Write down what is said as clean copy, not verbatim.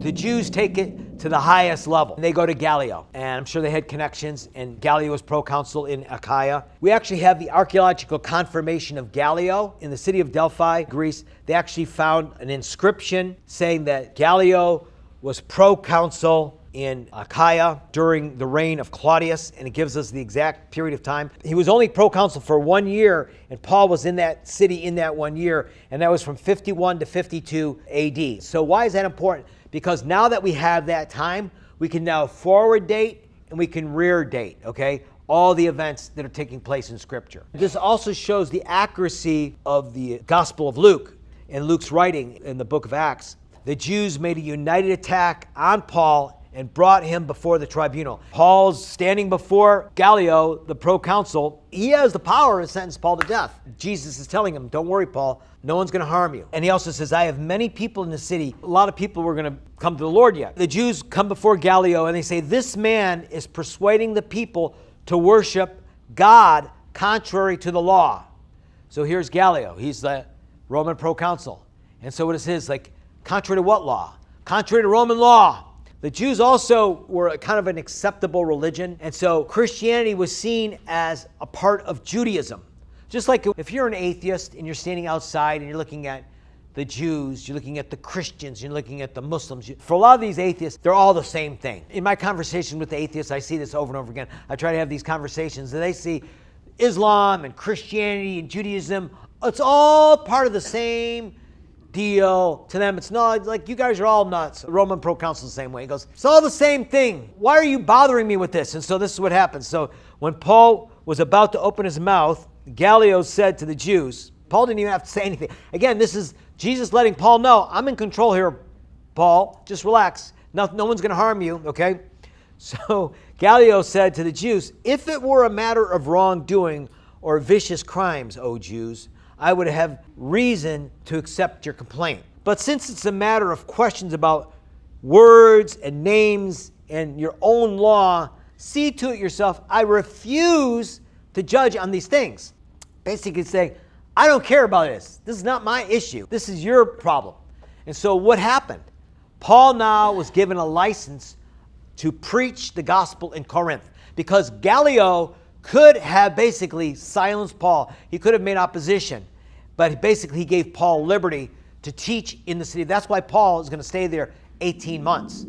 the Jews take it to the highest level. They go to Gallio, and I'm sure they had connections, and Gallio was proconsul in Achaia. We actually have the archaeological confirmation of Gallio in the city of Delphi, Greece. They actually found an inscription saying that Gallio was proconsul in Achaia during the reign of Claudius, and it gives us the exact period of time. He was only proconsul for 1 year, and Paul was in that city in that 1 year, and that was from 51 to 52 AD. So why is that important? Because now that we have that time, we can now forward date and we can rear date, okay? All the events that are taking place in Scripture. This also shows the accuracy of the Gospel of Luke and Luke's writing in the book of Acts. The Jews made a united attack on Paul and brought him before the tribunal. Paul's standing before Gallio, the proconsul. He has the power to sentence Paul to death. Jesus is telling him, don't worry, Paul, no one's going to harm you. And he also says, I have many people in the city. A lot of people were going to come to the Lord yet. The Jews come before Gallio and they say, this man is persuading the people to worship God contrary to the law. So here's Gallio. He's the Roman proconsul. And so what is his? Like, contrary to what law? Contrary to Roman law. The Jews also were kind of an acceptable religion, and so Christianity was seen as a part of Judaism. Just like if you're an atheist and you're standing outside and you're looking at the Jews, you're looking at the Christians, you're looking at the Muslims. For a lot of these atheists, they're all the same thing. In my conversation with the atheists, I see this over and over again. I try to have these conversations, and they see Islam and Christianity and Judaism. It's all part of the same deal. To them, it's not like you guys are all nuts. The Roman proconsul the same way. He goes, it's all the same thing. Why are you bothering me with this? And so this is what happens. So when Paul was about to open his mouth, Gallio said to the Jews, Paul didn't even have to say anything. Again, this is Jesus letting Paul know, I'm in control here, Paul. Just relax. No one's going to harm you, okay? So Gallio said to the Jews, if it were a matter of wrongdoing or vicious crimes, O Jews, I would have reason to accept your complaint. But since it's a matter of questions about words and names and your own law, see to it yourself. I refuse to judge on these things. Basically saying, I don't care about this. This is not my issue. This is your problem. And so what happened? Paul now was given a license to preach the gospel in Corinth because Gallio could have basically silenced Paul. He could have made opposition, but basically he gave Paul liberty to teach in the city. That's why Paul is going to stay there 18 months.